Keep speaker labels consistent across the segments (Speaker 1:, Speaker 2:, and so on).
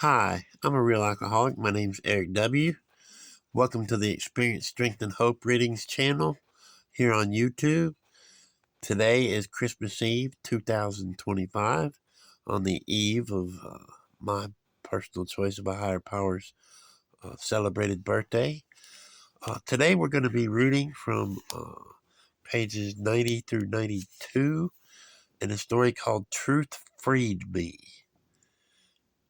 Speaker 1: Hi, I'm a real alcoholic. My name's Eric W. Welcome to the Experience, Strength, and Hope Readings channel here on YouTube. Today is Christmas Eve 2025, on the eve of my personal choice of a higher power's celebrated birthday. Today we're going to be reading from pages 90 through 92 in a story called Truth Freed Me.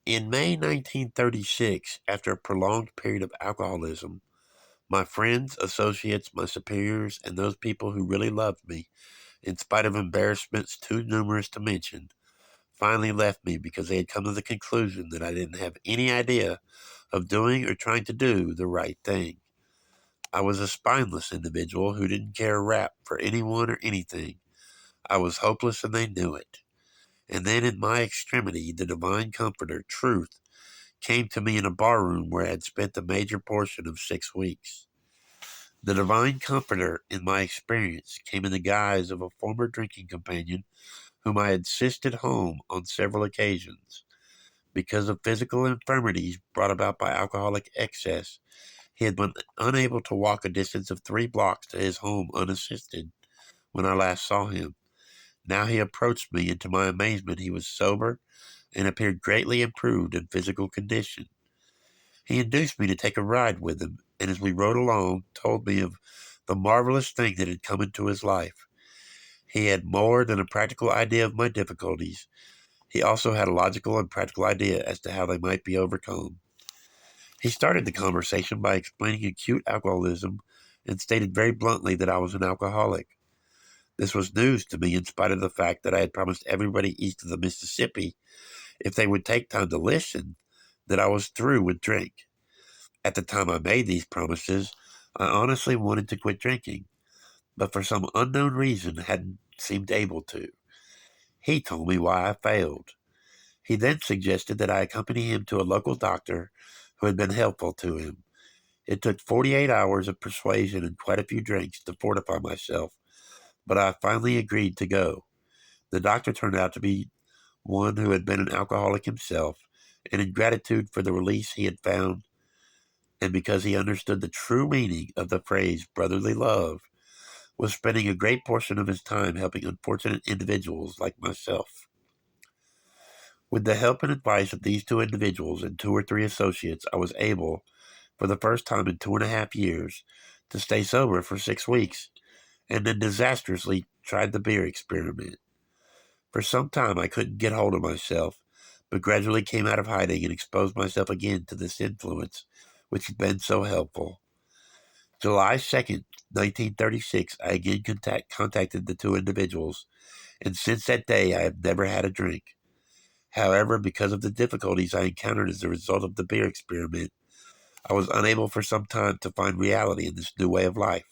Speaker 1: In May 1936, after a prolonged period of alcoholism, my friends, associates, my superiors, and those people who really loved me, in spite of embarrassments too numerous to mention, finally left me because they had come to the conclusion that I didn't have any idea of doing or trying to do the right thing. I was a spineless individual who didn't care a rap for anyone or anything. I was hopeless and they knew it. And then in my extremity, the divine comforter, Truth, came to me in a barroom where I had spent the major portion of 6 weeks. The divine comforter, in my experience, came in the guise of a former drinking companion whom I had assisted home on several occasions. Because of physical infirmities brought about by alcoholic excess, he had been unable to walk a distance of 3 blocks to his home unassisted when I last saw him. Now he approached me, and to my amazement he was sober and appeared greatly improved in physical condition. He induced me to take a ride with him, and as we rode along, told me of the marvelous thing that had come into his life. He had more than a practical idea of my difficulties. He also had a logical and practical idea as to how they might be overcome. He started the conversation by explaining acute alcoholism and stated very bluntly that I was an alcoholic. This was news to me in spite of the fact that I had promised everybody east of the Mississippi, if they would take time to listen, that I was through with drink. At the time I made these promises, I honestly wanted to quit drinking, but for some unknown reason hadn't seemed able to. He told me why I failed. He then suggested that I accompany him to a local doctor who had been helpful to him. It took 48 hours of persuasion and quite a few drinks to fortify myself, but I finally agreed to go. The doctor turned out to be one who had been an alcoholic himself, and in gratitude for the release he had found, and because he understood the true meaning of the phrase brotherly love, was spending a great portion of his time helping unfortunate individuals like myself. With the help and advice of these two individuals and 2 or 3 associates, I was able, for the first time in 2.5 years, to stay sober for 6 weeks, and then disastrously tried the beer experiment. For some time I couldn't get hold of myself, but gradually came out of hiding and exposed myself again to this influence, which had been so helpful. July 2nd, 1936, I again contacted the two individuals, and since that day I have never had a drink. However, because of the difficulties I encountered as a result of the beer experiment, I was unable for some time to find reality in this new way of life.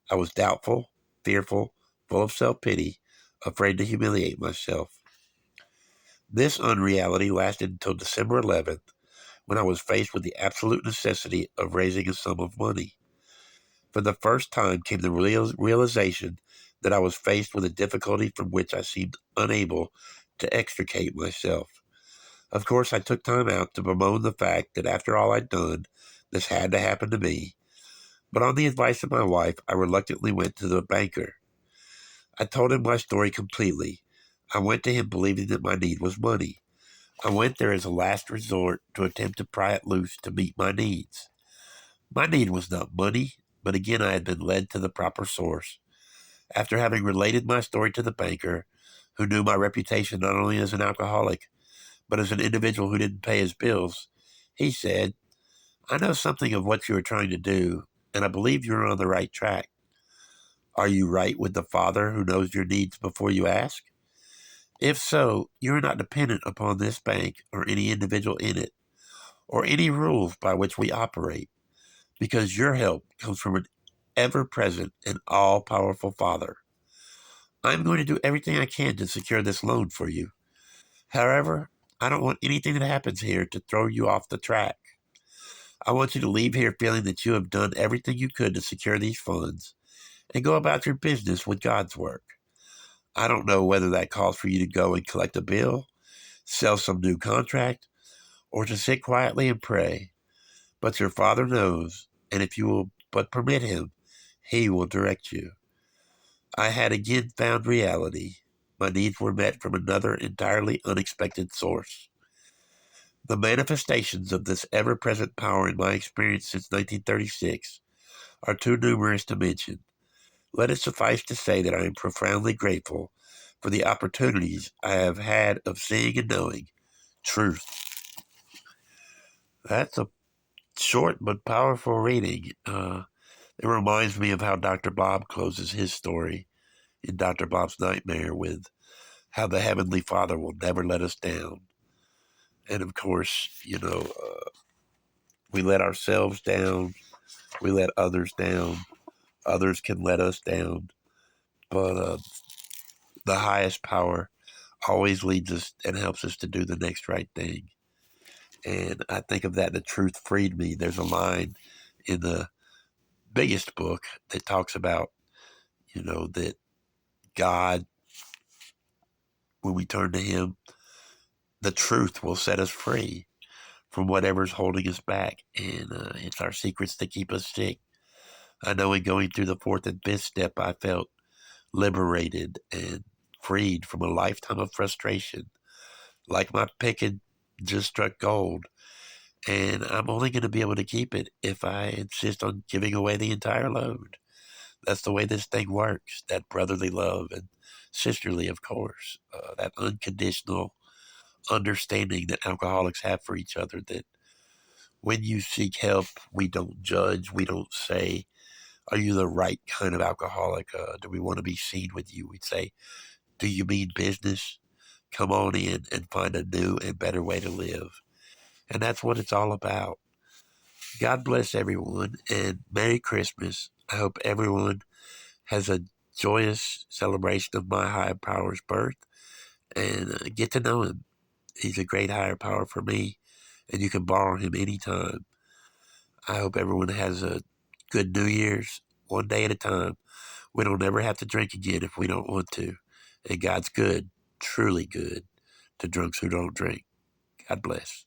Speaker 1: I was doubtful, fearful, full of self-pity, afraid to humiliate myself. This unreality lasted until December 11th, when I was faced with the absolute necessity of raising a sum of money. For the first time came the realization that I was faced with a difficulty from which I seemed unable to extricate myself. Of course, I took time out to bemoan the fact that after all I'd done, this had to happen to me. But on the advice of my wife, I reluctantly went to the banker. I told him my story completely. I went to him believing that my need was money. I went there as a last resort to attempt to pry it loose to meet my needs. My need was not money, but again I had been led to the proper source. After having related my story to the banker, who knew my reputation not only as an alcoholic, but as an individual who didn't pay his bills, he said, "I know something of what you are trying to do, and I believe you are on the right track. Are you right with the Father who knows your needs before you ask? If so, you are not dependent upon this bank or any individual in it, or any rules by which we operate, because your help comes from an ever-present and all-powerful Father. I'm going to do everything I can to secure this loan for you. However, I don't want anything that happens here to throw you off the track. I want you to leave here feeling that you have done everything you could to secure these funds and go about your business with God's work. I don't know whether that calls for you to go and collect a bill, sell some new contract, or to sit quietly and pray. But your Father knows, and if you will but permit him, he will direct you. I had again found reality. My needs were met from another entirely unexpected source. The manifestations of this ever-present power in my experience since 1936 are too numerous to mention. Let it suffice to say that I am profoundly grateful for the opportunities I have had of seeing and knowing truth. That's a short but powerful reading. It reminds me of how Dr. Bob closes his story in Dr. Bob's Nightmare with how the Heavenly Father will never let us down. And of course, we let ourselves down, we let others down, others can let us down, but the highest power always leads us and helps us to do the next right thing. And I think of that, the truth freed me. There's a line in the biggest book that talks about, that God, when we turn to Him, the truth will set us free from whatever's holding us back. And it's our secrets that keep us sick. I know in going through the fourth and fifth step, I felt liberated and freed from a lifetime of frustration. Like my picket just struck gold. And I'm only going to be able to keep it if I insist on giving away the entire load. That's the way this thing works. That brotherly love and sisterly, of course. That unconditional understanding that alcoholics have for each other. That when you seek help, we don't judge. We don't say, "Are you the right kind of alcoholic? Do we want to be seen with you?" We'd say, "Do you mean business? Come on in and find a new and better way to live." And that's what it's all about. God bless everyone and Merry Christmas. I hope everyone has a joyous celebration of my higher power's birth and get to know him. He's a great higher power for me, and you can borrow him anytime. I hope everyone has a good New Year's, one day at a time. We don't ever have to drink again if we don't want to. And God's good, truly good, to drunks who don't drink. God bless.